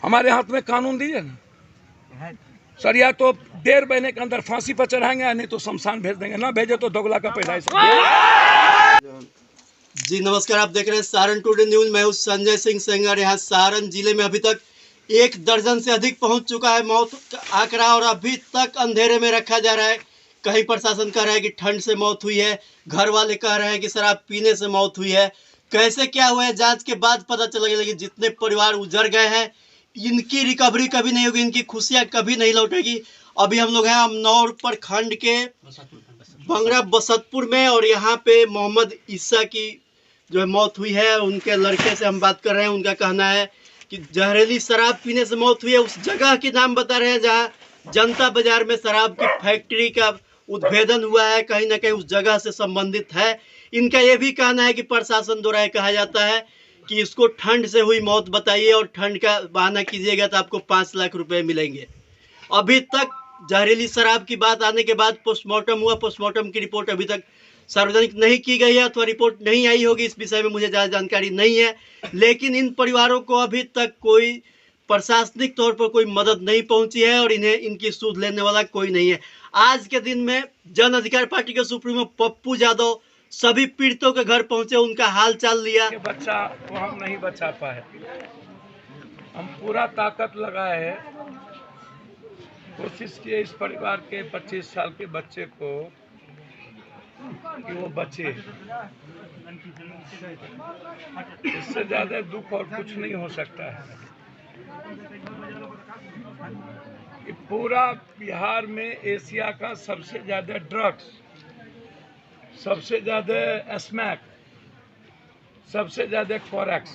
हमारे हाथ में कानून दीजिए ना सर, या तो 1.5 महीने के अंदर फांसी पर चढ़ाएंगे, नहीं तो शमशान भेज देंगे, ना भेजे तो दोगला का पैदाइश। जी नमस्कार, आप देख रहे हैं सारण टुडे न्यूज। मैं हूं संजय सिंह सेंगर। यहाँ सारण जिले में अभी तक 1 दर्जन से अधिक पहुंच चुका है मौत का आंकड़ा, और अभी तक अंधेरे में रखा जा रहा है। कहीं प्रशासन कह रहा है कि ठंड से मौत हुई है, घर वाले कह रहे हैं कि शराब पीने से मौत हुई है। कैसे क्या हुआ है, जांच के बाद पता चलेगा। लेकिन जितने परिवार उजड़ गए हैं, इनकी रिकवरी कभी नहीं होगी, इनकी खुशियाँ कभी नहीं लौटेगी। अभी हम लोग हैं अमनौर प्रखंड के बंगरा बसतपुर में, और यहाँ पे मोहम्मद ईसा की जो है मौत हुई है। उनके लड़के से हम बात कर रहे हैं। उनका कहना है कि जहरीली शराब पीने से मौत हुई है। उस जगह के नाम बता रहे हैं जहाँ जनता बाजार में शराब की फैक्ट्री का उद्भेदन हुआ है, कहीं ना कहीं उस जगह से संबंधित है। इनका ये भी कहना है कि प्रशासन द्वारा कहा जाता है कि इसको ठंड से हुई मौत बताइए और ठंड का बहाना कीजिएगा तो आपको 5 लाख रुपए मिलेंगे। अभी तक जहरीली शराब की बात आने के बाद पोस्टमार्टम हुआ। पोस्टमार्टम की रिपोर्ट अभी तक सार्वजनिक नहीं की गई है, अथवा रिपोर्ट नहीं आई होगी। इस विषय में मुझे ज़्यादा जानकारी नहीं है। लेकिन इन परिवारों को अभी तक कोई प्रशासनिक तौर पर कोई मदद नहीं पहुंची है, और इन्हें इनकी सूद लेने वाला कोई नहीं है। आज के दिन में जन अधिकार पार्टी के सुप्रीमो पप्पू यादव सभी पीड़ितों के घर पहुंचे, उनका हाल चाल लिया। बच्चा को हम नहीं बचा पाए, हम पूरा ताकत लगाए हैं, कोशिश किए इस परिवार के 25 साल के बच्चे को कि वो बचे। इससे ज्यादा दुख और कुछ नहीं हो सकता है कि पूरा बिहार में एशिया का सबसे ज्यादा ड्रग्स, सबसे ज्यादा स्मैक, सबसे ज्यादा कोरेक्स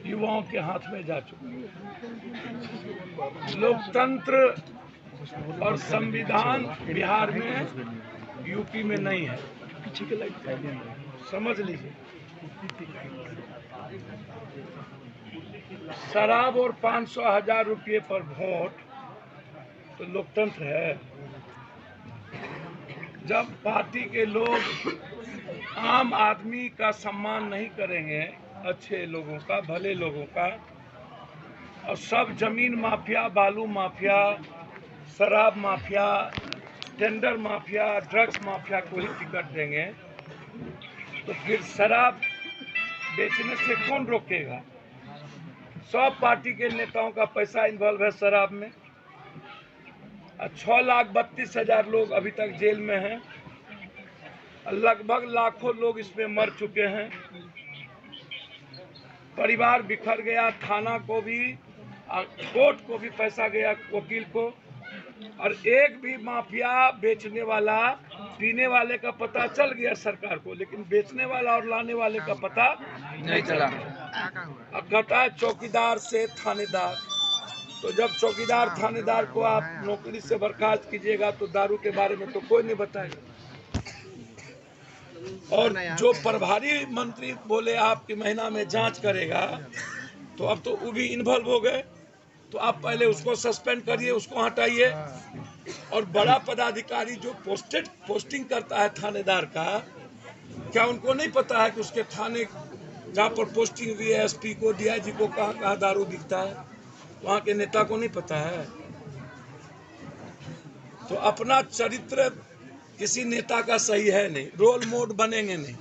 युवाओं के हाथ में जा चुका है। लोकतंत्र और संविधान बिहार में, यूपी में नहीं है, समझ लीजिए। शराब और 500,000 रुपये पर वोट तो लोकतंत्र है। जब पार्टी के लोग आम आदमी का सम्मान नहीं करेंगे, अच्छे लोगों का, भले लोगों का, और सब जमीन माफिया, बालू माफिया, शराब mafia, tender mafia, drugs mafia को ही टिकट देंगे, तो फिर शराब बेचने से कौन रोकेगा? सब पार्टी के नेताओं का पैसा इन्वॉल्व है शराब में। 6,32,000 लोग अभी तक जेल में हैं, लगभग लाखों लोग इसमें मर चुके हैं। परिवार बिखर गया, थाना को भी, कोर्ट को भी पैसा गया, वकील को, और एक भी माफिया बेचने वाला, पीने वाले का पता चल गया सरकार को, लेकिन बेचने वाला और लाने वाले का पता नहीं चला। अब कहता है चौकीदार से थानेदार, तो जब चौकीदार थानेदार को आप नौकरी से बर्खास्त कीजिएगा तो दारू के बारे में तो कोई नहीं बताएगा। और जो प्रभारी मंत्री बोले आपके महीना में जांच करेगा, तो अब तो वो भी इन्वॉल्व हो गए। तो आप पहले उसको सस्पेंड करिए, उसको हटाइए। और बड़ा पदाधिकारी जो पोस्टिंग करता है थानेदार का, क्या उनको नहीं पता है कि उसके थाने जहाँ पर पोस्टिंग हुई है, एसपी को, डीआईजी को कहाँ कहाँ दारू दिखता है? वहाँ के नेता को नहीं पता है। तो अपना चरित्र किसी नेता का सही है नहीं, रोल मॉडल बनेंगे नहीं।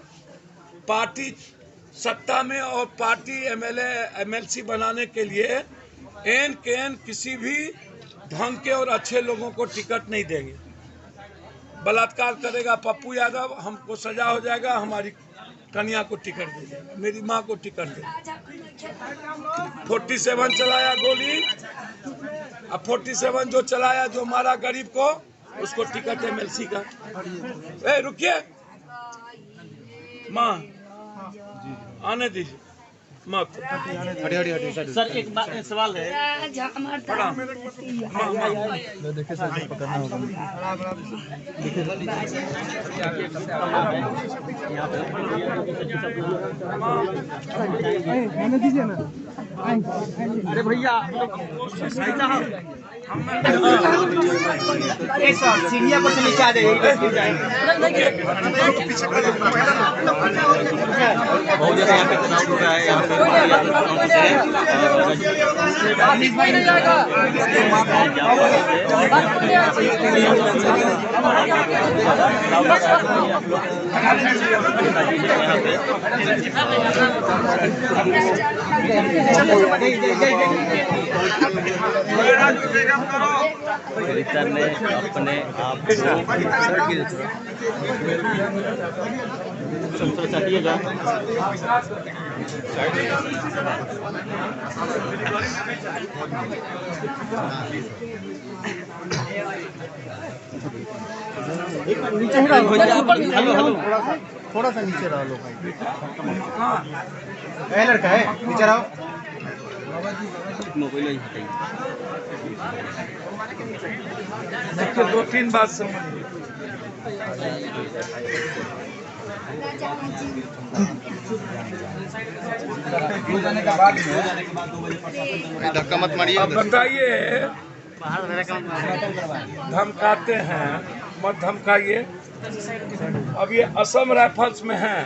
पार्टी सत्ता में और पार्टी एमएलए एमएलसी बनाने के लिए एन के एन किसी भी ढंग के और अच्छे लोगों को टिकट नहीं देंगे। बलात्कार करेगा पप्पू यादव, हमको सजा हो जाएगा, हमारी कन्या को टिकट दे देगा, मेरी माँ को टिकट दे देगा। 47 चलाया गोली, अब 47 जो चलाया, जो मारा गरीब को, उसको टिकट एमएलसी का। ए रुकिए, माँ आने दीजिए, मत सर एक बात सवाल है। देखिए सर, पकड़ना होगा। दीजिए ना। अरे भैया एक सौ सीढ़िया पर से नीचे आ जाइए। बहुत जगह यहाँ पे तनाव हो रहा है, यहाँ रिटर ने अपने आप नीचे ही थोड़ा सा नीचे रहो लो भाई। लड़का है नीचे रहो। मोबाइल ही हटाइए। देखिए 2-3 बात समझ धक्का मत मारिए। अब बताइए, धमकाते हैं मत धमकाइए। अब ये असम राइफल्स में हैं,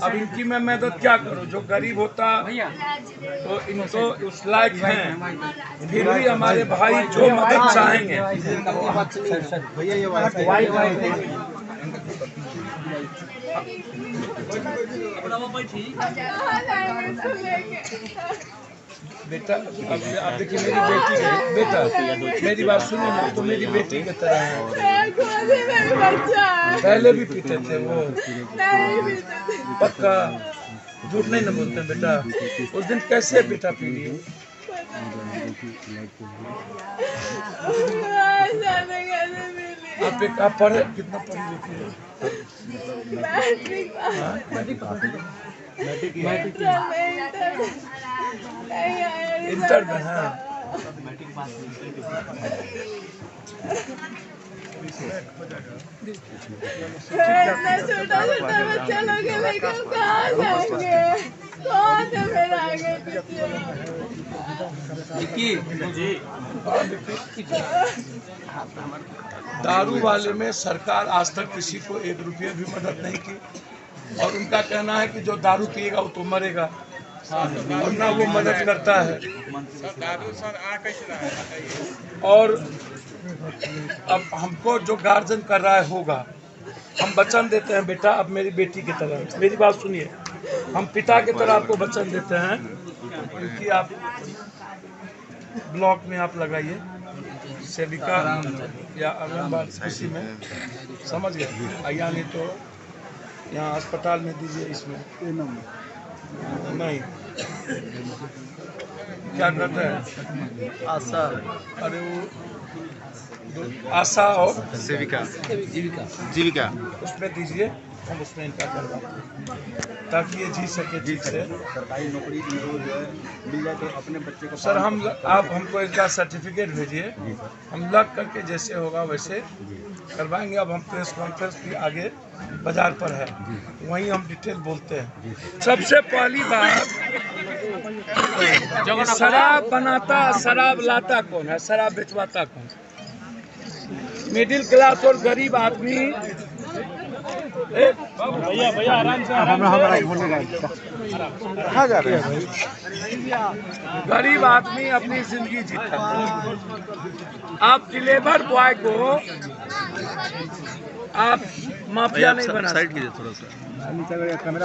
अब इनकी मैं मदद क्या करूं? जो गरीब होता तो इनको उस लायक हैं, फिर भी हमारे भाई जो मदद चाहेंगे। भैया ये बेटा अब देखिए मेरी बेटी है, बेटा मेरी बात सुनिए ना, तो मेरी बेटी की तरह है। पहले भी पीते थे वो, पक्का झूठ नहीं ना बोलते बेटा। उस दिन कैसे बेटा पी लिए? आप पढ़े कितना पढ़े लिखे? इंटर में है। छोटा बच्चा लोग लेकर कहाँ जाएंगे? कौन है मेरा आगे दारू वाले में सरकार आज तक किसी को 1 रुपया भी मदद नहीं की, और उनका कहना है कि जो दारू पिएगा वो तो मरेगा, और ना वो मदद करता है। और अब हमको जो गार्जियन कर रहा है होगा, हम वचन देते हैं बेटा अब मेरी बेटी की तरह, मेरी बात सुनिए, हम पिता की तरह आपको वचन देते हैं कि आप ब्लॉक में आप लगाइए सेविका या आंगनबाड़ी किसी में, समझ गए, या नहीं तो यहाँ अस्पताल में दीजिए। इसमें नहीं क्या करते हैं आशा, अरे वो आशा और जीविका उसमें दीजिए, हम उसमें इनका करवाते हैं ताकि ये जी सके ठीक से। सरकारी नौकरी मिल जाए तो अपने बच्चे को। सर हम आप हमको इनका सर्टिफिकेट भेजिए, हम लग करके जैसे होगा वैसे करवाएंगे। अब हम प्रेस कॉन्फ्रेंस भी आगे बाजार पर है, वहीं हम डिटेल बोलते हैं। सबसे पहली बात, शराब बनाता शराब लाता कौन है? शराब बेचवाता कौन? मिडिल क्लास और गरीब आदमी। भैया आराम से कहाँ जा रहे हैं? गरीब आदमी अपनी जिंदगी जीता है। आप डिलीवर बॉय को आप माफिया नहीं बना सकते।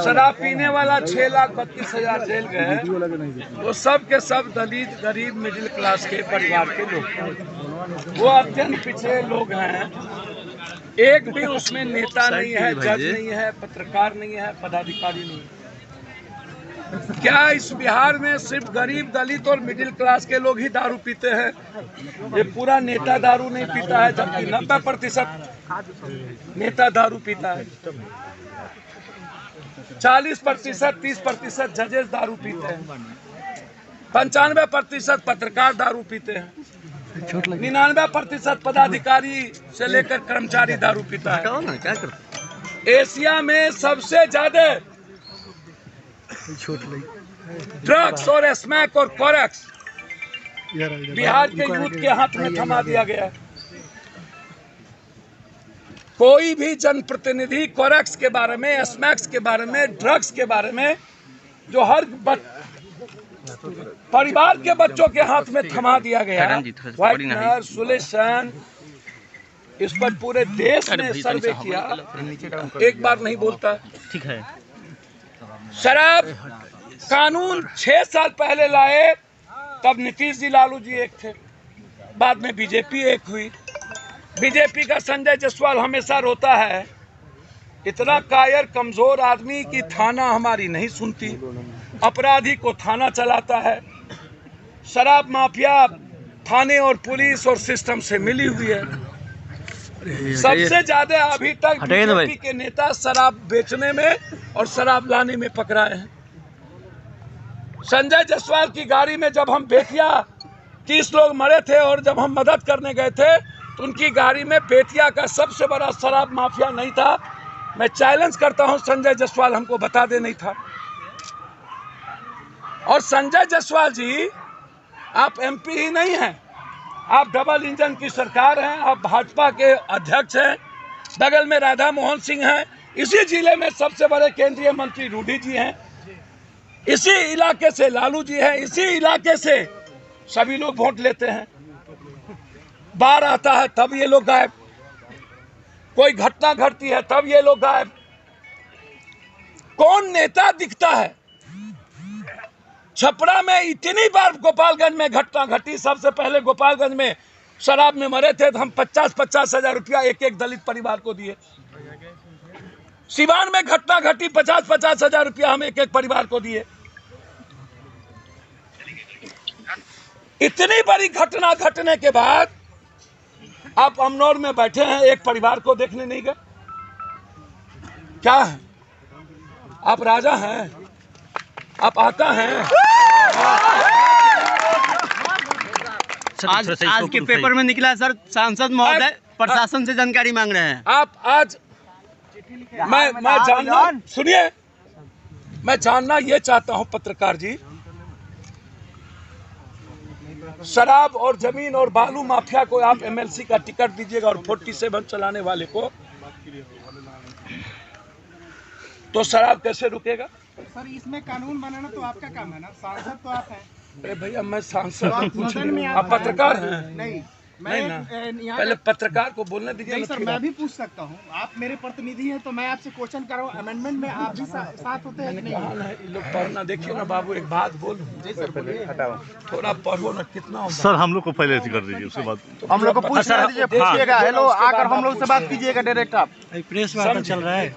शराब पीने वाला 6,32,000 जेल गए, वो सब के सब दलित गरीब मिडिल क्लास के परिवार के लोग, वो अत्यंत पिछड़े लोग हैं। एक भी उसमें नेता नहीं है, जज नहीं है, पत्रकार नहीं है, पदाधिकारी नहीं है। क्या इस बिहार में सिर्फ गरीब दलित और मिडिल क्लास के लोग ही दारू पीते हैं? ये पूरा नेता दारू नहीं पीता है, जबकि 90% नेता दारू पीता है। 40%, 30% जजेस दारू पीते हैं, 95% पत्रकार दारू पीते हैं, 99% पदाधिकारी से लेकर कर्मचारी दारू पीता है। एशिया में सबसे ज्यादा ड्रग्स और स्मैक और कोरेक्स बिहार के यूथ के हाथ में थमा दिया गया है। कोई भी जनप्रतिनिधि कोरेक्स के बारे में, स्मैक्स के बारे में, ड्रग्स के बारे में, जो हर परिवार के बच्चों के हाथ में थमा दिया गया, व्हाइटनर, सुलेशन, इस पर पूरे देश ने सर्वे किया, एक बार नहीं बोलता। ठीक है। शराब कानून 6 साल पहले लाए, तब नीतीश जी, लालू जी एक थे, बाद में बीजेपी एक हुई। बीजेपी का संजय जायसवाल हमेशा रोता है, इतना कायर कमजोर आदमी की थाना हमारी नहीं सुनती, अपराधी को थाना चलाता है। शराब माफिया थाने और पुलिस और सिस्टम से मिली हुई है। सबसे ज्यादा अभी तक बीजेपी के नेता शराब बेचने में और शराब लाने में पकड़ाए हैं। संजय जायसवाल की गाड़ी में जब हम बेतिया 30 लोग मरे थे और जब हम मदद करने गए थे तो उनकी गाड़ी में बेतिया का सबसे बड़ा शराब माफिया नहीं था। मैं चैलेंज करता हूं, संजय जायसवाल हमको बता दे नहीं था। और संजय जायसवाल जी, आप एमपी ही नहीं हैं, आप डबल इंजन की सरकार हैं, आप भाजपा के अध्यक्ष हैं, बगल में राधा मोहन सिंह हैं, इसी जिले में सबसे बड़े केंद्रीय मंत्री रूडी जी हैं, इसी इलाके से लालू जी हैं, इसी इलाके से सभी लोग वोट लेते हैं। बाढ़ आता है तब ये लोग गायब, कोई घटना घटती है तब ये लोग गायब। कौन नेता दिखता है? छपरा में इतनी बार गोपालगंज में घटना घटी, सबसे पहले गोपालगंज में शराब में मरे थे तो हम 50-50 हजार रुपया एक दलित परिवार को दिए। सिवान में घटना घटी, 50-50 हजार रुपया हम एक परिवार को दिए। इतनी बड़ी घटना घटने के बाद आप अमनौर में बैठे हैं, एक परिवार को देखने नहीं गए। क्या है? आप राजा हैं, आप आका हैं। आज के पेपर में निकला सर, सांसद महोदय प्रशासन से जानकारी मांग रहे हैं। आप आज मैं जानना, सुनिए, मैं जानना ये चाहता हूं पत्रकार जी, शराब और जमीन और बालू माफिया को आप एमएलसी का टिकट दीजिएगा और 47 चलाने वाले को, तो शराब कैसे रुकेगा? सर इसमें कानून बनाना तो आपका काम है ना, सांसद तो आप हैं। अरे भैया, मैं सांसद कुछ नहीं, आप पत्रकार हैं। नहीं नहीं ना, पहले पत्रकार को बोलने दीजिए। नहीं सर, मैं भी पूछ सकता हूँ, आप मेरे प्रतिनिधि हैं तो मैं आपसे क्वेश्चन कर रहा हूँ। अमेंडमेंट में आप भी साथ होते हैं? नहीं, लोग पढ़ना, देखिए ना बाबू, एक बात बोलूं, थोड़ा पढ़ो ना, कितना सर हम लोग को पहले कर दीजिए, उसके बाद हम लोग को पूछिएगा। हेलो, आकर हम लोग से बात कीजिएगा डायरेक्ट। आप प्रेस वार्ता चल रहा है।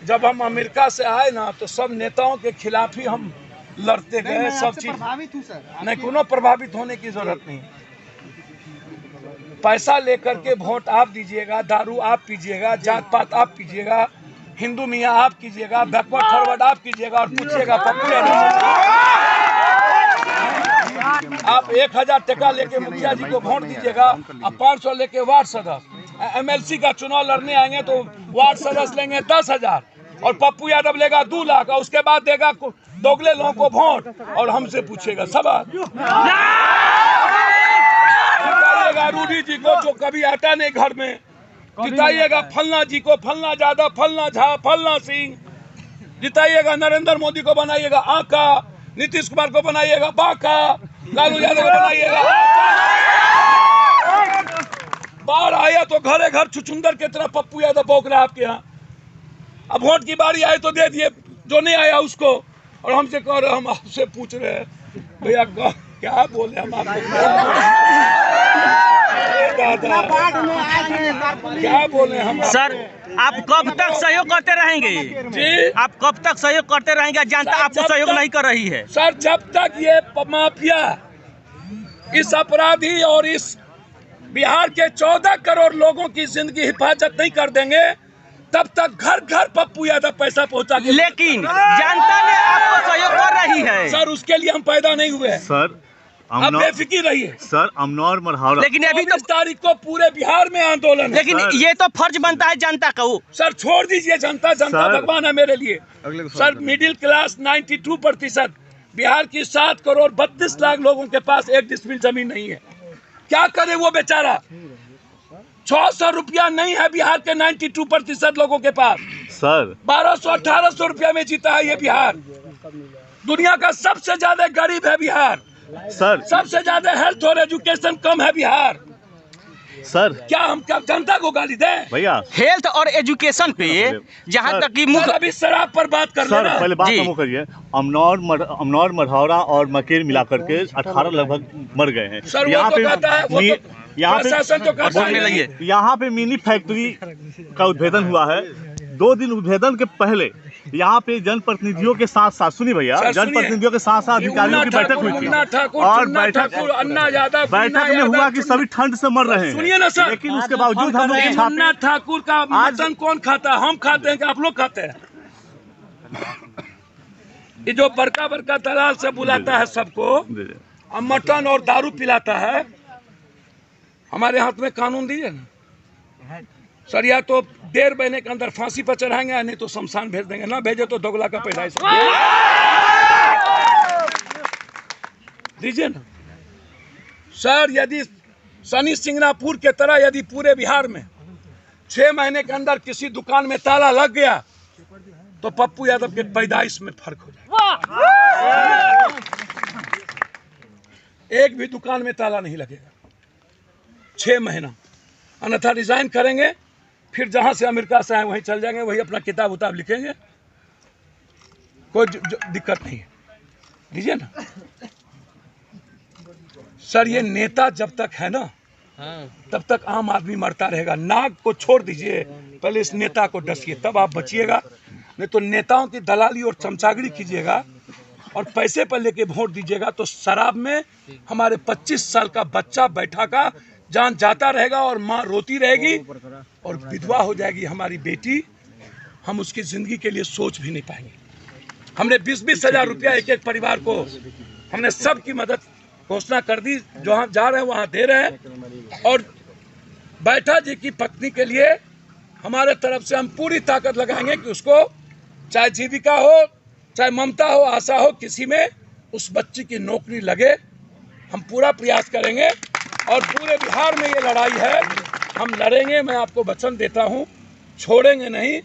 जब हम अमेरिका से आए ना तो सब नेताओं के खिलाफ ही हम लड़ते गए, सब चीज प्रभावित हूँ सर। नहीं, कोनो प्रभावित होने की जरूरत नहीं। पैसा लेकर के वोट आप दीजिएगा, दारू आप पीजिएगा, जात पात आप कीजिएगा, हिंदू मियाँ आप कीजिएगा, बैकवर्ड फॉरवर्ड आप कीजिएगा और पूछिएगा पप्पू आप 1000 टका लेके मुखिया जी को वोट दीजिएगा, अब 500 लेके वार्ड सदस्य, एमएलसी का चुनाव लड़ने आएंगे तो वार्ड सदस्य लेंगे 10,000 और पप्पू यादव लेगा 2 लाख और उसके बाद देगा दोगले लोगों को वोट और हमसे पूछेगा सवाल। जिताइएगा रूडी जी को जो कभी आता नहीं घर में, जिताइएगा फलना जी को, फलना यादव, फलना झा, फलना सिंह, जिताइएगा नरेंद्र मोदी को बनाइएगा आका, नीतीश कुमार को बनाइएगा बाका, लालू यादव को बनाइएगा। बाढ़ आया तो घरे घर छुछुंदर की तरह पप्पू यादव भौंक रहा है आपके यहाँ। अब वोट की बारी आई तो दे दिए, जो नहीं आया उसको, और हमसे कह रहे, हम आपसे पूछ रहे हैं भैया क्या बोले हम आपको, क्या बोले हम? सर आप कब तक सहयोग करते रहेंगे जी? आप कब तक सहयोग करते रहेंगे? जनता आपको सहयोग नहीं कर रही है सर। जब तक ये माफिया इस अपराधी और इस बिहार के 14 करोड़ लोगों की जिंदगी हिफाजत नहीं कर देंगे, तब तक घर घर पप्पू यादव पैसा पहुंचा के, लेकिन जनता ने आपको सहयोग कर रही है सर। उसके लिए हम पैदा नहीं हुए सर। अब बेफिक्र रहिए सर, अमनौर मरहावड़ा, लेकिन अभी तो 24 तारीख को पूरे बिहार में आंदोलन है। लेकिन ये तो फर्ज बनता है जनता का। वो सर छोड़ दीजिए, जनता सर, भगवान है मेरे लिए। सर मिडिल क्लास 92% बिहार की 7,32,00,000 लोगों के पास 1 डिसमिल जमीन नहीं है। क्या करे वो बेचारा? 600 रुपया नहीं है बिहार के 92% लोगों के पास। सर 1200-1800 रुपया में जीता है ये बिहार। दुनिया का सबसे ज्यादा गरीब है बिहार। सर सबसे ज्यादा हेल्थ और एजुकेशन कम है बिहार। सर क्या हम क्या जनता को गाली दें? भैया हेल्थ और एजुकेशन पे जहाँ तक कि सर, मुख्य अभी शराब पर बात कर सर लेना। पहले बात जी। हम करिए। अमनौर मढ़ौरा और मकेर मिलाकर के 18 लगभग मर गए हैं। सर वो तो कहता है, वो तो प्रशासन तो कहता बोलने है। लगिए। यहाँ पे मिनी फैक्ट्री का उद्भेदन हुआ है। 2 दिन उद्भेदन के पहले यहाँ पे जनप्रतिनिधियों के साथ साथ सुनिए भैया, सर, सुनिए। जनप्रतिनिधियों के साथ साथ अधिकारियों की बैठक हुई थी और बैठक में हुआ कि सभी ठंड से मर रहे हैं। सुनिए ना सर, लेकिन उसके बावजूद हम लोग मुन्ना ठाकुर का मटन कौन खाता है? हम खाते हैं कि आप लोग खाते हैं? ये जो बड़का बड़का दलाल से बुलाता है सबको और मटन और दारू पिलाता है, हमारे हाथ में कानून दीजिए ना सर। या तो 1.5 महीने के अंदर फांसी पर चढ़ाएंगे, नहीं तो शमशान भेज देंगे। ना भेजे तो दोगला का पैदाइश दीजिए ना सर। यदि सनी सिंगापुर के तरह यदि पूरे बिहार में 6 महीने के अंदर किसी दुकान में ताला लग गया तो पप्पू यादव के पैदाइश में फर्क हो जाएगा। एक भी दुकान में ताला नहीं लगेगा 6 महीना, अन्यथा रिजाइन करेंगे, फिर जहां से अमेरिका से आए वहीं चल जाएंगे, वही अपना किताब उताब लिखेंगे, कोई दिक्कत नहीं है। लीजिए ना सर, ये नेता जब तक है ना तब तक आम आदमी मरता रहेगा। नाग को छोड़ दीजिए, पहले इस नेता को डसिए, तब आप बचिएगा। नहीं तो नेताओं की दलाली और चमचागिरी कीजिएगा और पैसे पर लेके वोट दीजिएगा तो शराब में हमारे 25 साल का बच्चा बैठा का जान जाता रहेगा और माँ रोती रहेगी और विधवा हो जाएगी हमारी बेटी। हम उसकी जिंदगी के लिए सोच भी नहीं पाएंगे। हमने 20-20 हजार रुपया एक परिवार को, हमने सबकी मदद घोषणा कर दी, जहाँ जा रहे हैं वहाँ दे रहे हैं। और बैठा जी की पत्नी के लिए हमारे तरफ से हम पूरी ताकत लगाएंगे कि उसको चाहे जीविका हो, चाहे ममता हो, आशा हो, किसी में उस बच्ची की नौकरी लगे। हम पूरा प्रयास करेंगे और पूरे बिहार में ये लड़ाई है, हम लड़ेंगे। मैं आपको वचन देता हूँ, छोड़ेंगे नहीं।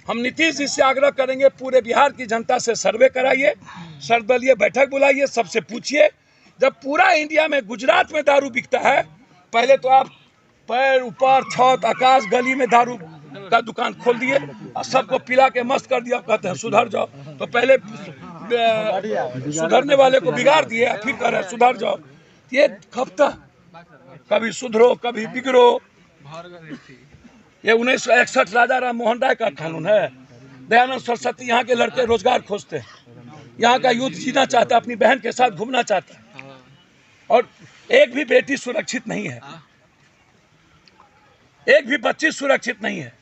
हम नीतीश जी से आग्रह करेंगे, पूरे बिहार की जनता से सर्वे कराइए, सर्वदलीय बैठक बुलाइए, सबसे पूछिए। जब पूरा इंडिया में, गुजरात में दारू बिकता है, पहले तो आप पैर ऊपर, छत, आकाश, गली में दारू का दुकान खोल दिए और सबको पिला के मस्त कर दिया। कहते हैं सुधर जाओ, तो पहले सुधरने वाले को बिगाड़ दिए, फिर कह रहे सुधर जाओ। ये कब तक? कभी सुधरो कभी बिगड़ो। ये 1961 राजा राम मोहन राय का कानून है। दयानंद सरस्वती यहाँ के लड़के रोजगार खोजते हैं, यहाँ का यूथ जीना चाहता है, अपनी बहन के साथ घूमना चाहता है, और एक भी बेटी सुरक्षित नहीं है, एक भी बच्ची सुरक्षित नहीं है।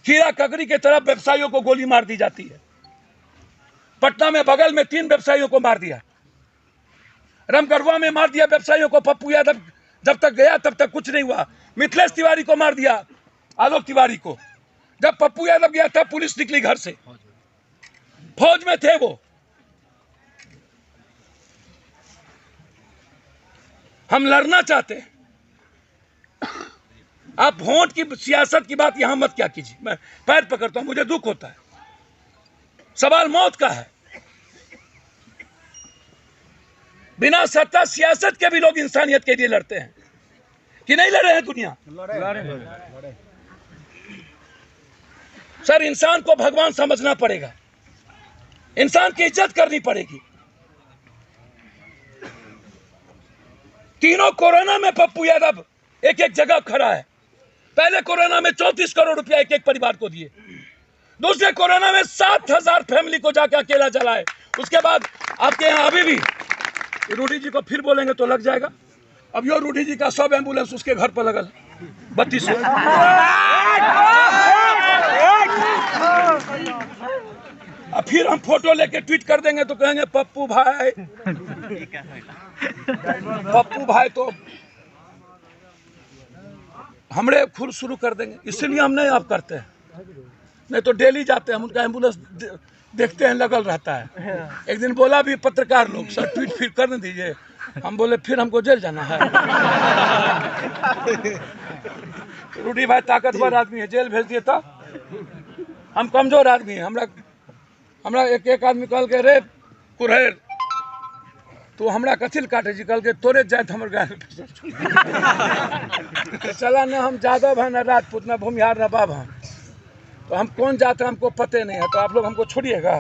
कीड़ा ककड़ी के तरफ व्यवसायियों को गोली मार दी जाती है। पटना में बगल में 3 व्यवसायियों को मार दिया, रामगढ़वा में मार दिया व्यवसायियों को। पप्पू यादव जब तक गया तब तक कुछ नहीं हुआ। मिथिलेश तिवारी को मार दिया, आलोक तिवारी को। जब पप्पू यादव गया तब पुलिस निकली घर से, फौज में थे वो। हम लड़ना चाहते हैं। आप वोट की सियासत की बात यहां मत क्या कीजिए, मैं पैर पकड़ता हूं, मुझे दुख होता है। सवाल मौत का है। बिना सत्ता सियासत के भी लोग इंसानियत के लिए लड़ते हैं कि नहीं लड़ रहे हैं दुनिया? सर, इंसान को भगवान समझना पड़ेगा, इंसान की इज्जत करनी पड़ेगी। तीनों कोरोना में पप्पू यादव एक एक जगह खड़ा है। पहले कोरोना में 34 करोड़ रुपया एक एक परिवार को दिए, दूसरे कोरोना में 7,000 फैमिली को जाके अकेला जलाए। उसके बाद आपके यहाँ अभी भी रूडी जी को फिर बोलेंगे तो लग जाएगा। अब यो रूडी जी का 100 एम्बुलेंस उसके घर पर लगल 3200। अब फिर हम फोटो लेके ट्वीट कर देंगे तो कहेंगे पप्पू भाई, पप्पू भाई तो हमरे खुद शुरू कर देंगे। इसलिए हम नहीं आप करते हैं, नहीं तो डेली जाते हैं। हम उनका एम्बुलेंस देखते हैं लगल रहता है। एक दिन बोला भी पत्रकार लोग, सर ट्वीट फिर करने दीजिए। हम बोले फिर हमको जेल जाना है। रूडी भाई ताकतवर आदमी है, जेल भेज दिए था। हम कमजोर आदमी है। हमरा एक आदमी कहल के रे कुरहेर तो हमरा कथिल काटे जी, कहल के तोरे जात हमर गाय चला न हम जादव है न राजपूत न भूमिहार न बाब हम, तो हम कौन जात है हमको पते नहीं है, तो आप लोग हमको छोड़िएगा।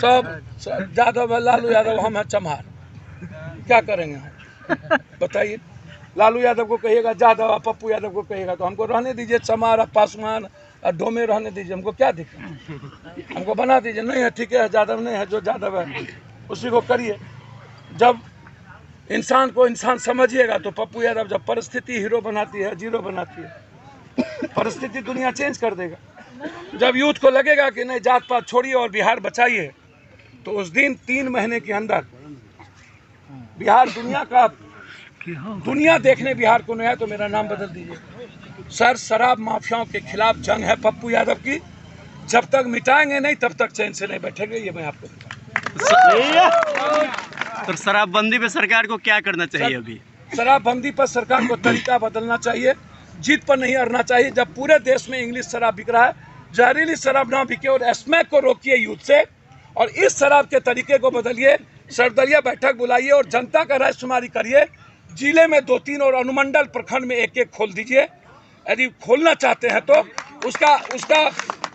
सब जादव है, लालू यादव, हम हैं चमार, क्या करेंगे हम बताइए। लालू यादव को कहिएगा जादव, पप्पू यादव को कहिएगा, तो हमको रहने दीजिए चमार पासवान और डोमे रहने दीजिए, हमको क्या दिक्कत, हमको बना दीजिए। नहीं है ठीक है, जादव नहीं है, जो जादव है उसी को करिए। जब इंसान को इंसान समझिएगा तो पप्पू यादव जब परिस्थिति हीरो बनाती है, जीरो बनाती है, परिस्थिति दुनिया चेंज कर देगा। जब यूथ को लगेगा कि नहीं जात पात छोड़िए और बिहार बचाइए, तो उस दिन 3 महीने के अंदर बिहार दुनिया देखने बिहार को नहीं आया तो मेरा नाम बदल दीजिए। सर शराब माफियाओं के खिलाफ जंग है पप्पू यादव की, जब तक मिटाएंगे नहीं तब तक चैन से नहीं बैठेंगे, ये मैं आपको तो शराबबंदी पे सरकार को क्या करना चाहिए? अभी शराबबंदी पर सरकार को तरीका बदलना चाहिए, जीत पर नहीं अड़ना चाहिए। जब पूरे देश में इंग्लिश शराब बिक रहा है, जहरीली शराब ना बिके और स्मैक को रोकिए यूथ से, और इस शराब के तरीके को बदलिए। सर्वदलीय बैठक बुलाइए और जनता का रायशुमारी करिए। जिले में 2-3 और अनुमंडल प्रखंड में 1-1 खोल दीजिए। यदि खोलना चाहते हैं तो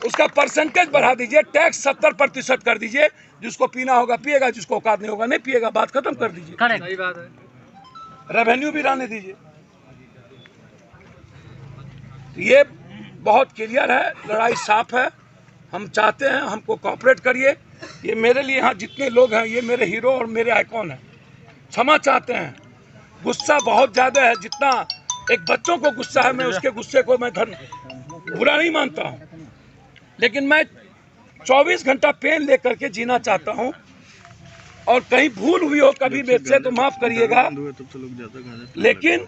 उसका परसेंटेज बढ़ा दीजिए, टैक्स 70% कर दीजिए। जिसको पीना होगा पिएगा, जिसको औकात नहीं होगा नहीं पिएगा, बात खत्म कर दीजिए। सही बात है। रेवेन्यू भी रहने दीजिए। ये बहुत क्लियर है, लड़ाई साफ है। हम चाहते हैं हमको कोऑपरेट करिए। ये मेरे लिए यहाँ जितने लोग हैं ये मेरे हीरो और मेरे आइकॉन हैं। क्षमा चाहते हैं, गुस्सा बहुत ज़्यादा है। जितना एक बच्चों को गुस्सा है, मैं उसके गुस्से को मैं बुरा नहीं मानता हूँ, लेकिन मैं 24 घंटा पेन लेकर के जीना चाहता हूँ। और कहीं भूल हुई हो कभी मेरे से तो माफ करिएगा, लेकिन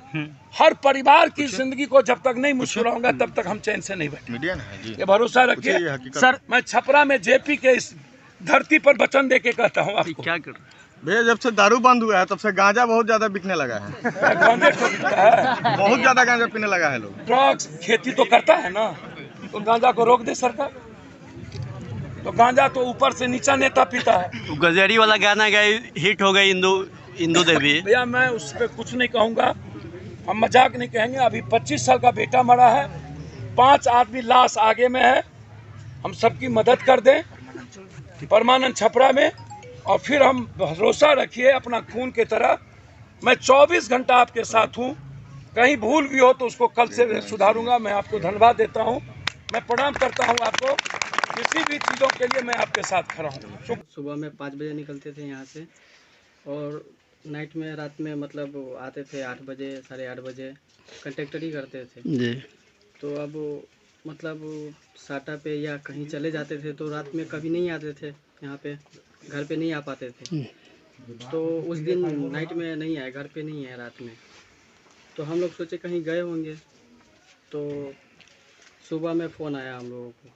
हर परिवार की जिंदगी को जब तक नहीं मुस्कुराऊंगा तब तक हम चैन से नहीं बैठेंगे। ये भरोसा रखिए। सर मैं छपरा में जेपी के इस धरती पर वचन दे के कहता हूँ आपको। क्या कर भैया जब से दारू बंद हुआ है तब से गांजा बहुत ज्यादा बिकने लगा है। गांजे को बिकता है, बहुत ज्यादा गांजा पीने लगा है लोग। ड्रग्स खेती तो करता है ना, तो गांजा को रोक दे सरकार। तो गांजा तो ऊपर से नीचा नेता पीता है। गजेरी वाला गाना गए हिट हो गई इंदू देवी। भैया मैं उस पर कुछ नहीं कहूँगा, हम मजाक नहीं कहेंगे। अभी 25 साल का बेटा मरा है, 5 आदमी लाश आगे में है। हम सबकी मदद कर दें परमानंद छपरा में, और फिर हम भरोसा रखिए अपना खून की तरह। मैं 24 घंटा आपके साथ हूँ। कहीं भूल भी हो तो उसको कल से सुधारूंगा। मैं आपको धन्यवाद देता हूँ, मैं प्रणाम करता हूँ आपको। किसी भी चीज़ों के लिए मैं आपके साथ खड़ा हूँ। सुबह में 5 बजे निकलते थे यहाँ से, और नाइट में रात में मतलब आते थे 8 बजे 8:30 बजे, कंडक्टर ही करते थे जी। तो अब मतलब साटा पे या कहीं चले जाते थे तो रात में कभी नहीं आते थे, यहाँ पे घर पे नहीं आ पाते थे। तो उस दिन नाइट में नहीं आए, घर पे नहीं आए रात में, तो हम लोग सोचे कहीं गए होंगे। तो सुबह में फ़ोन आया हम लोगों को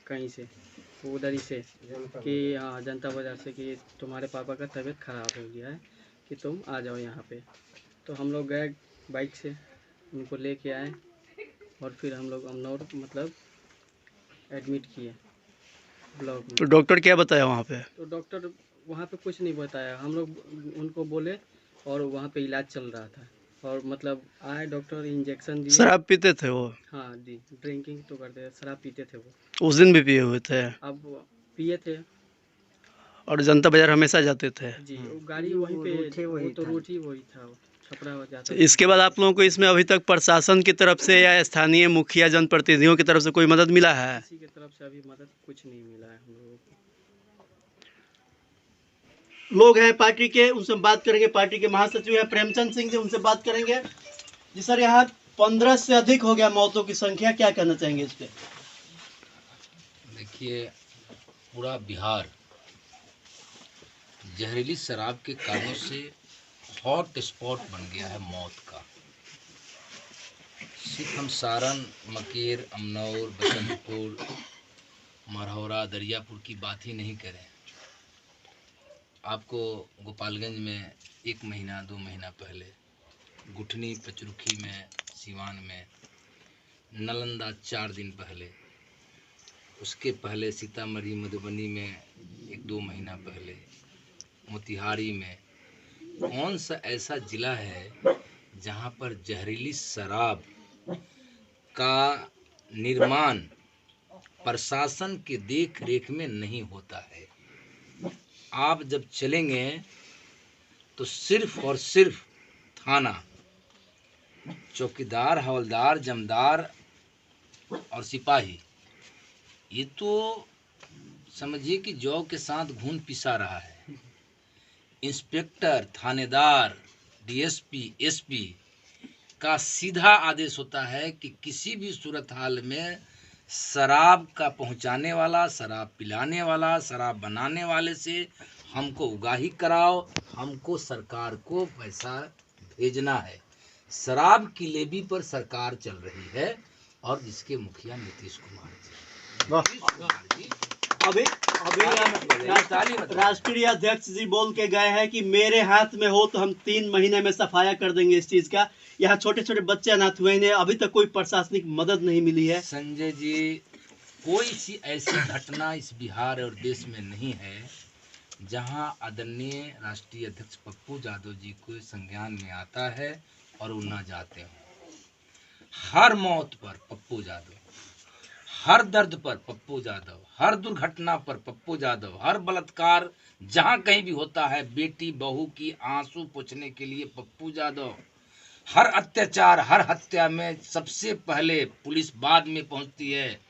कहीं से, उधर ही से, कि हाँ जनता बाज़ार से, कि तुम्हारे पापा का तबीयत ख़राब हो गया है, कि तुम आ जाओ यहाँ पे। तो हम लोग गए बाइक से, उनको लेके आए, और फिर हम लोग अमनौर मतलब एडमिट किए ब्लॉक में। तो डॉक्टर क्या बताया वहाँ पे? तो डॉक्टर वहाँ पे कुछ नहीं बताया, हम लोग उनको बोले और वहाँ पे इलाज चल रहा था। और मतलब आए डॉक्टर, इंजेक्शन दिए। शराब पीते थे वो? हाँ जी, ड्रिंकिंग तो करते थे, शराब पीते थे वो। उस दिन भी पिए हुए थे? अब पिए थे। और जनता बाजार हमेशा जाते थे? जी, वो गाड़ी वहीं पे, वो तो रूट ही वही था, छपरा हो जाता। इसके बाद आप लोगों को इसमें अभी तक प्रशासन की तरफ से या स्थानीय मुखिया जनप्रतिनिधियों की तरफ से कोई मदद मिला है? किसी की तरफ से अभी मदद कुछ नहीं मिला है हम लोगों को। लोग हैं पार्टी के, उनसे बात करेंगे। पार्टी के महासचिव हैं प्रेमचंद सिंह जी, उनसे बात करेंगे। जी सर, यहाँ 15 से अधिक हो गया मौतों की संख्या, क्या कहना चाहेंगे इस पे? देखिए, पूरा बिहार जहरीली शराब के कारणों से हॉट स्पॉट बन गया है मौत का। सिर्फ हम सारण, मकेर, अमनौर, बसंतपुर, मरहौरा दरियापुर की बात ही नहीं करें। आपको गोपालगंज में 1 महीना 2 महीना पहले, गुठनी पचरुखी में, सिवान में, नालंदा 4 दिन पहले, उसके पहले सीतामढ़ी मधुबनी में 1-2 महीना पहले, मोतिहारी में, कौन सा ऐसा ज़िला है जहां पर जहरीली शराब का निर्माण प्रशासन के देख रेख में नहीं होता है। आप जब चलेंगे तो सिर्फ और सिर्फ थाना, चौकीदार, हवलदार, जमदार और सिपाही, ये तो समझिए कि जौ के साथ घून पिसा रहा है। इंस्पेक्टर, थानेदार, डीएसपी, एसपी का सीधा आदेश होता है कि किसी भी सूरत हाल में शराब का पहुंचाने वाला, शराब पिलाने वाला, शराब बनाने वाले से हमको उगाही कराओ, हमको सरकार को पैसा भेजना है। शराब की लेवी पर सरकार चल रही है और जिसके मुखिया नीतीश कुमार जी। अभी राष्ट्रीय अध्यक्ष जी बोल के गए हैं कि मेरे हाथ में हो तो हम 3 महीने में सफाया कर देंगे इस चीज का। यहाँ छोटे छोटे बच्चे अनाथ हुए हैं, अभी तक कोई प्रशासनिक मदद नहीं मिली है। संजय जी, कोई सी ऐसी घटना इस बिहार और देश में नहीं है जहां आदरणीय राष्ट्रीय अध्यक्ष पप्पू यादव जी को संज्ञान में आता है और वो न जाते हों। हर मौत पर पप्पू यादव, हर दर्द पर पप्पू यादव, हर दुर्घटना पर पप्पू यादव, हर बलात्कार जहां कहीं भी होता है बेटी बहू की आंसू पोंछने के लिए पप्पू यादव, हर अत्याचार, हर हत्या में सबसे पहले पुलिस बाद में पहुंचती है।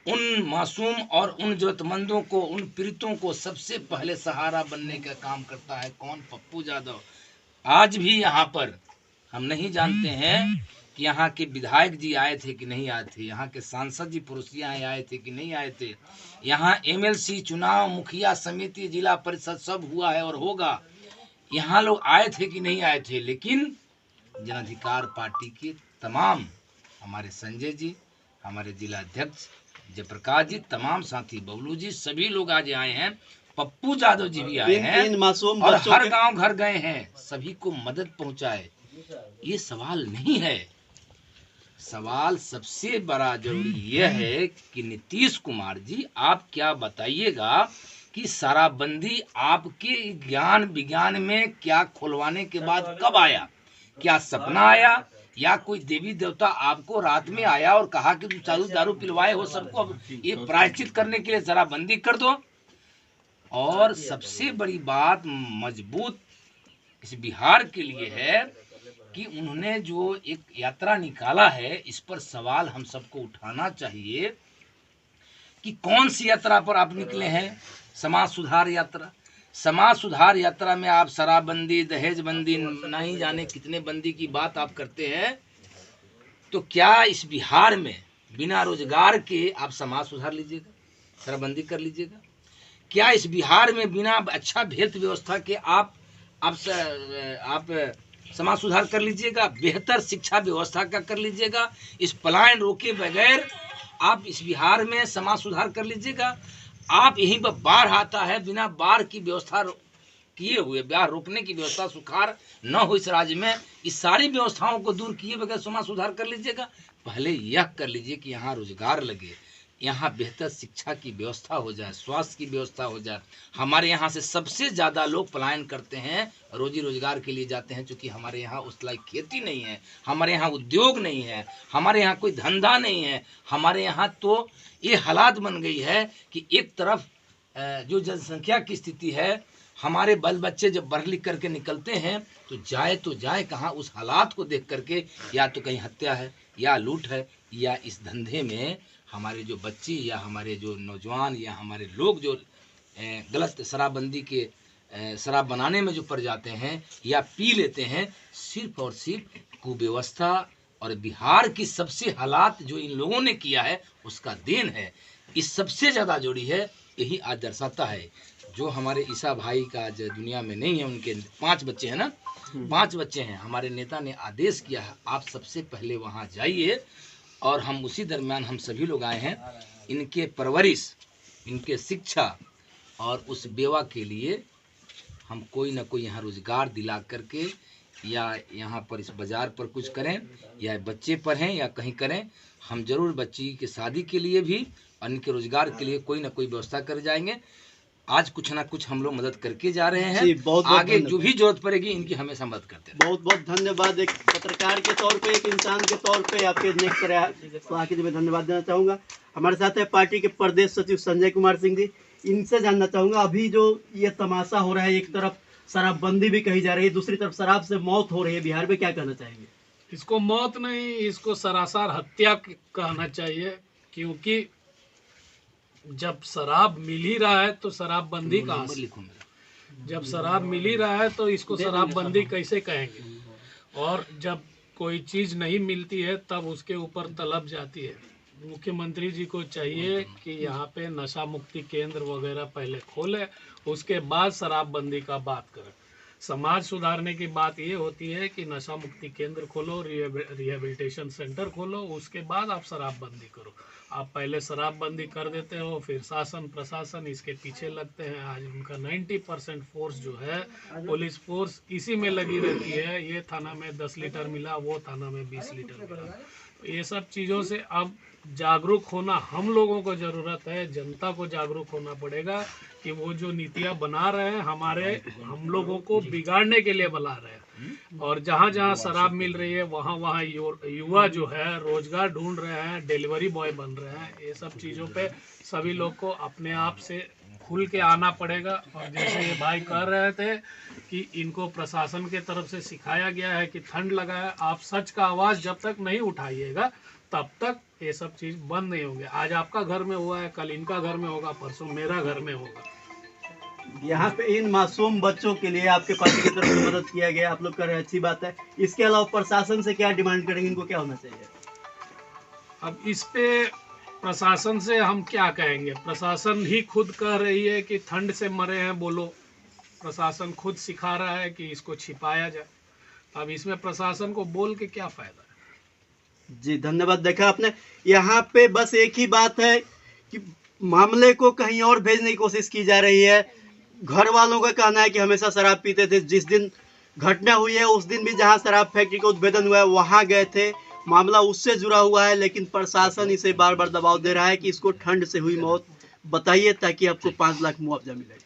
उन मासूम और उन जरूरतमंदों को, उन पीड़ितों को सबसे पहले सहारा बनने का काम करता है कौन? पप्पू यादव। आज भी यहाँ पर हम नहीं जानते हैं कि यहाँ के विधायक जी आए थे कि नहीं आए थे, यहाँ के सांसद जी पुरुषिया आए थे कि नहीं आए थे, यहाँ एमएलसी चुनाव, मुखिया समिति, जिला परिषद सब हुआ है और होगा, यहाँ लोग आए थे कि नहीं आए थे। लेकिन जन अधिकार पार्टी के तमाम हमारे संजय जी, हमारे जिला अध्यक्ष जयप्रकाश जी, तमाम साथी, बबलू जी, सभी लोग आज आए हैं। पप्पू यादव जी भी आए हैं मासूम और हर गांव घर गए हैं, सभी को मदद पहुंचाए। ये सवाल नहीं है। सवाल सबसे बड़ा जरूरी यह है कि नीतीश कुमार जी, आप क्या बताइएगा कि शराबबंदी आपके ज्ञान विज्ञान में क्या खुलवाने के बाद कब आया? क्या सपना आया या कोई देवी देवता आपको रात में आया और कहा कि तुम चालू दारू पिलवाए हो सबको, अब ये प्रायश्चित करने के लिए शराबबंदी कर दो? और सबसे बड़ी बात मजबूत इस बिहार के लिए है कि उन्होंने जो एक यात्रा निकाला है, इस पर सवाल हम सबको उठाना चाहिए कि कौन सी यात्रा पर आप निकले हैं? समाज सुधार यात्रा। समाज सुधार यात्रा में आप शराबबंदी, दहेजबंदी, नहीं जाने कितने बंदी की बात आप करते हैं। तो क्या इस बिहार में बिना रोजगार के आप समाज सुधार लीजिएगा, शराबबंदी कर लीजिएगा? क्या इस बिहार में बिना अच्छा हेल्थ व्यवस्था के आप समाज सुधार कर लीजिएगा? बेहतर शिक्षा व्यवस्था का कर लीजिएगा? इस पलायन रोके बगैर आप इस बिहार में समाज सुधार कर लीजिएगा? आप यहीं पर बाढ़ आता है, बिना बाढ़ की व्यवस्था किए हुए, बाढ़ रोकने की व्यवस्था, सुखाड़ न हो इस राज्य में, इस सारी व्यवस्थाओं को दूर किए बगैर समाज सुधार कर लीजिएगा? पहले यह कर लीजिए कि यहाँ रोजगार लगे, यहाँ बेहतर शिक्षा की व्यवस्था हो जाए, स्वास्थ्य की व्यवस्था हो जाए। हमारे यहाँ से सबसे ज़्यादा लोग पलायन करते हैं, रोजी रोजगार के लिए जाते हैं, क्योंकि हमारे यहाँ उस लायक खेती नहीं है, हमारे यहाँ उद्योग नहीं है, हमारे यहाँ कोई धंधा नहीं है। हमारे यहाँ तो ये हालात बन गई है कि एक तरफ जो जनसंख्या की स्थिति है, हमारे बाल बच्चे जब पढ़ लिख करके निकलते हैं तो जाए कहाँ? उस हालात को देख करके या तो कहीं हत्या है या लूट है, या इस धंधे में हमारे जो बच्चे या हमारे जो नौजवान या हमारे लोग जो गलत शराबबंदी के शराब बनाने में जो पड़ जाते हैं या पी लेते हैं, सिर्फ और सिर्फ कुव्यवस्था और बिहार की सबसे हालात जो इन लोगों ने किया है उसका देन है। इस सबसे ज़्यादा जोड़ी है, यही आज दर्शाता है। जो हमारे ईसा भाई का आज दुनिया में नहीं है, उनके 5 बच्चे हैं ना, 5 बच्चे हैं। हमारे नेता ने आदेश किया है आप सबसे पहले वहाँ जाइए, और हम उसी दरमियान हम सभी लोग आए हैं। इनके परवरिश इनके शिक्षा और उस बेवा के लिए हम कोई ना कोई यहाँ रोजगार दिला करके या यहाँ पर इस बाज़ार पर कुछ करें या बच्चे पढ़ें या कहीं करें, हम जरूर बच्ची की शादी के लिए भी और इनके रोजगार के लिए कोई ना कोई व्यवस्था कर जाएंगे। आज कुछ ना कुछ हम लोग मदद करके जा रहे हैं, आगे जो भी जरूरत पड़ेगी इनकी हमेशा मदद करते हैं। बहुत बहुत धन्यवाद। एक पत्रकार के तौर पे, एक इंसान के तौर पे आपके नेक प्रयास के लिए मैं धन्यवाद देना चाहूँगा। हमारे साथ है पार्टी के प्रदेश सचिव संजय कुमार सिंह जी। इनसे जानना चाहूँगा, अभी जो ये तमाशा हो रहा है, एक तरफ शराबबंदी भी कही जा रही है, दूसरी तरफ शराब से मौत हो रही है बिहार में, क्या कहना चाहेंगे? इसको मौत नहीं, इसको सरासर हत्या कहना चाहिए, क्योंकि जब शराब मिल ही रहा है तो शराबबंदी कहाँ से? जब शराब मिल ही रहा है तो इसको शराबबंदी कैसे कहेंगे? और जब कोई चीज़ नहीं मिलती है तब उसके ऊपर तलब जाती है। मुख्यमंत्री जी को चाहिए कि यहाँ पे नशा मुक्ति केंद्र वगैरह पहले खोले, उसके बाद शराबबंदी का बात करें। समाज सुधारने की बात ये होती है कि नशा मुक्ति केंद्र खोलो, रिहेबिलिटेशन सेंटर खोलो, उसके बाद आप शराबबंदी करो। आप पहले शराबबंदी कर देते हो, फिर शासन प्रशासन इसके पीछे लगते हैं। आज उनका 90% फोर्स जो है, पुलिस फोर्स इसी में लगी रहती है। ये थाना में 10 लीटर मिला, वो थाना में 20 लीटर मिला। ये सब चीज़ों से अब जागरूक होना हम लोगों को ज़रूरत है, जनता को जागरूक होना पड़ेगा कि वो जो नीतियाँ बना रहे हैं हम लोगों को बिगाड़ने के लिए बना रहे हैं। और जहाँ जहाँ शराब मिल रही है वहाँ युवा जो है रोजगार ढूंढ रहे हैं, डिलीवरी बॉय बन रहे हैं। ये सब चीज़ों पे सभी लोग को अपने आप से खुल के आना पड़ेगा। और जैसे ये भाई कह रहे थे कि इनको प्रशासन के तरफ से सिखाया गया है कि ठंड लगा है, आप सच का आवाज़ जब तक नहीं उठाइएगा तब तक ये सब चीज़ बंद नहीं होंगे। आज आपका घर में हुआ है, कल इनका घर में होगा, परसों मेरा घर में होगा। यहाँ पे इन मासूम बच्चों के लिए आपके पार्टी की तरफ से मदद किया गया, आप लोग कर रहे हैं, अच्छी बात है। इसके अलावा प्रशासन से क्या डिमांड करेंगे, इनको क्या होना चाहिए? अब इस पे प्रशासन से हम क्या कहेंगे? प्रशासन ही खुद कह रही है कि ठंड से मरे हैं, बोलो। प्रशासन खुद सिखा रहा है कि इसको छिपाया जाए। अब इसमें प्रशासन को बोल के क्या फायदा है? जी धन्यवाद। देखा आपने, यहाँ पे बस एक ही बात है कि मामले को कहीं और भेजने की कोशिश की जा रही है। घर वालों का कहना है कि हमेशा शराब पीते थे। जिस दिन घटना हुई है उस दिन भी जहाँ शराब फैक्ट्री का उद्भेदन हुआ है वहाँ गए थे, मामला उससे जुड़ा हुआ है। लेकिन प्रशासन इसे बार बार दबाव दे रहा है कि इसको ठंड से हुई मौत बताइए ताकि आपको 5 लाख मुआवजा मिले।